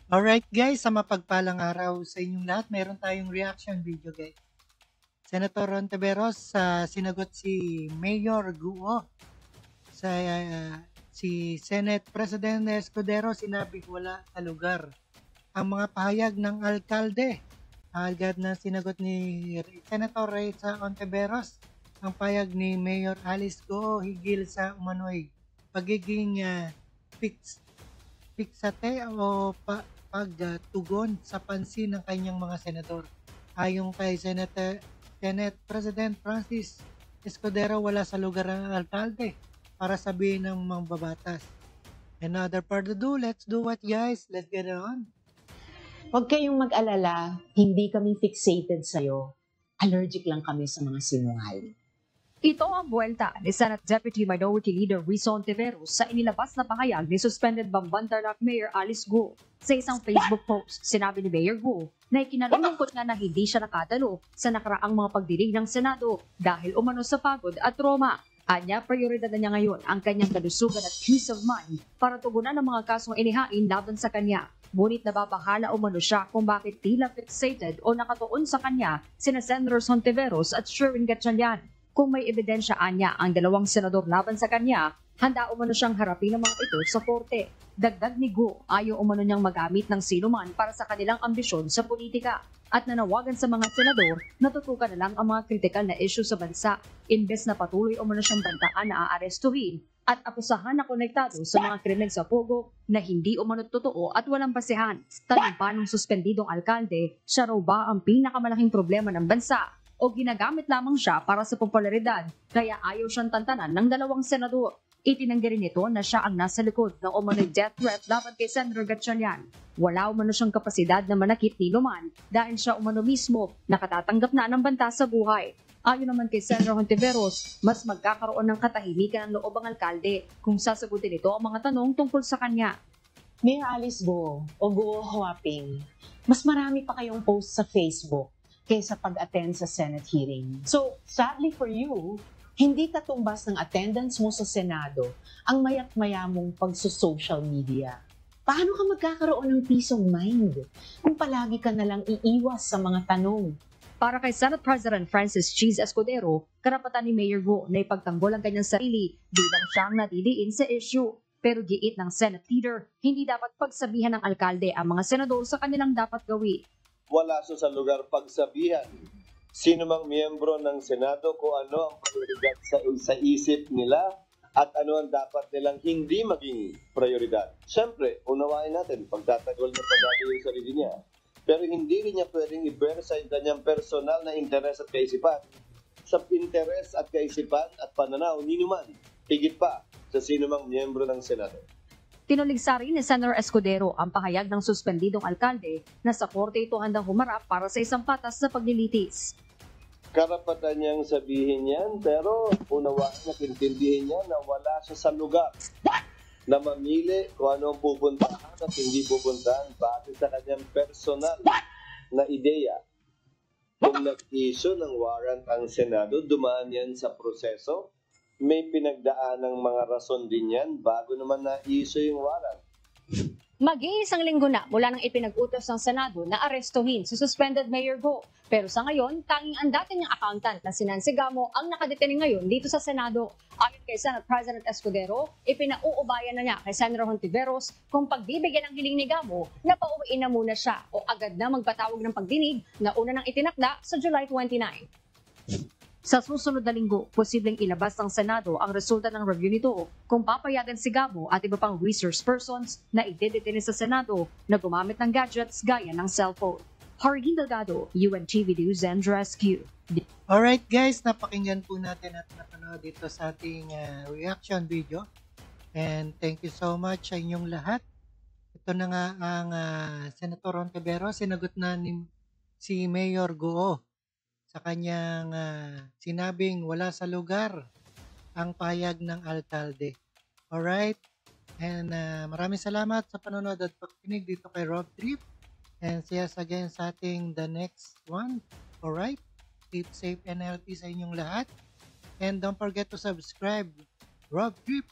Alright guys, sa mapagpalang araw sa inyong lahat, meron tayong reaction video guys. Senator Rontiveros sinagot si Mayor Guo sa si Senate President Escudero, sinabi wala sa lugar ang mga pahayag ng alkalde. Agad na sinagot ni Senator Reza Ontiveros ang pahayag ni Mayor Alice Guo higil sa umano'y pagiging piksate o pagtugon sa pansin ng kanyang mga senador. Ayon kay Senate President Francis Escudero, wala sa lugar ang alkalde para sabihin ng mga babatas. Another part to do, let's do what guys, let's get it on. Huwag kayong mag-alala, hindi kami fixated sa'yo. Allergic lang kami sa mga sinungaling. Ito ang buwelta ni Senate Deputy Minority Leader Risa Ontiveros sa inilabas na pahayag ni suspended Bambantarlac Mayor Alice Guo. Sa isang Facebook post, sinabi ni Mayor Guo na ikinalulungkot nga na hindi siya nakadalo sa nakaraang mga pagdinig ng Senado dahil umano sa pagod at trauma. Anya, prioridad na niya ngayon ang kanyang kalusugan at peace of mind para tugunan ang mga kasong inihain laban sa kanya. Ngunit nababahala umano siya kung bakit tila fixated o nakatuon sa kanya sina Senators Ontiveros at Sherwin Gatchalian. Kung may ebidensya anya ang dalawang senador laban sa kanya, handa umano siyang harapin ang mga ito sa korte. Dagdag ni Guo, ayaw umano niyang magamit ng sinuman para sa kanilang ambisyon sa politika at nanawagan sa mga senador na tutukan na lang ang mga kritikal na issue sa bansa. Imbes na patuloy umano siyang bantaan na aarestuhin at akusahan na konektado sa mga krimen sa Pogo na hindi umano totoo at walang basehan. Tanong pa ng suspendidong alkalde, siya raw ba ang pinakamalaking problema ng bansa o ginagamit lamang siya para sa popularidad kaya ayaw siyang tantanan ng dalawang senador. Itinanggi rin ito na siya ang nasa likod ng umano'y death threat laban kay Senator Gatchalian. Wala umano siyang kapasidad na manakit ni Luman dahil siya umano mismo nakatatanggap na ng banta sa buhay. Ayon naman kay Senator Ontiveros, mas magkakaroon ng katahimikan ng loob ang alkalde kung sasagutin ito ang mga tanong tungkol sa kanya. Mayor Alice Guo o Guo Huaping, mas marami pa kayong post sa Facebook kaysa pag-attend sa Senate hearing. So, sadly for you, hindi katumbas ng attendance mo sa Senado ang mayat-maya mong pagso-social media. Paano ka magkakaroon ng peace of mind kung palagi ka nalang iiwas sa mga tanong? Para kay Senate President Francis Cheese Escudero, karapatan ni Mayor Guo na ipagtanggol ang kanyang sarili bilang siyang nadidiin sa issue. Pero giit ng Senate leader, hindi dapat pagsabihan ng alkalde ang mga senador sa kanilang dapat gawin. Wala sa lugar pagsabihan sino mang miyembro ng Senado kung ano ang prioridad sa isip nila at ano ang dapat nilang hindi maging prioridad. Siyempre, unawain natin, pagtatagol niya palagi yung sarili niya. Pero hindi rin niya pwedeng ibersa yung kanyang personal na interes at kaisipan sa interes at kaisipan at pananaw ni Numan, higit pa sa sino mang miyembro ng Senado. Tinuligsa rin ni Senator Escudero ang pahayag ng suspendidong alkalde na sa korte ito handang humarap para sa isang patas na paglilitis. Karapatan niyang sabihin yan, pero unawain at intindihin niya na wala siya sa lugar na mamili kung ano ang pupuntahan at hindi pupuntahan base sa kanyang personal na ideya. Kung nag-issue ng warrant ang Senado, dumaan yan sa proseso. May pinagdaan ng mga rason din yan bago naman na-issue yung warrant. Mag-iisang linggo na mula nang ipinag-utos ng Senado na arestuhin si suspended Mayor Guo. Pero sa ngayon, tanging ang dati niyang accountant na si Nancy Gamo ang nakadetaining ngayon dito sa Senado. Ayon kay Senate President Escudero, ipinauubayan na niya kay Senator Ontiveros kung pagbibigyan ng hiling ni Gamo na pauwiin na muna siya o agad na magpatawag ng pagdinig na una nang itinakda sa July 29. Sa susunod na linggo, posibleng ilabas ng Senado ang resulta ng review nito kung papayagan si Gamo at iba pang resource persons na idedetene sa Senado na gumamit ng gadgets gaya ng cellphone. Hargin Delgado, UNTV News and Rescue. Alright guys, napakinggan po natin at napanood dito sa ating reaction video. And thank you so much sa inyong lahat. Ito na nga ang Senator Ontiveros, sinagot na ni si Mayor Guo sa kanyang sinabing wala sa lugar ang pahayag ng alkalde. Alright? And maraming salamat sa panonood at pakikinig dito kay Rob Trip. And see us again sa ating the next one. Alright? Keep safe and healthy sa inyong lahat. And don't forget to subscribe. Rob Trip.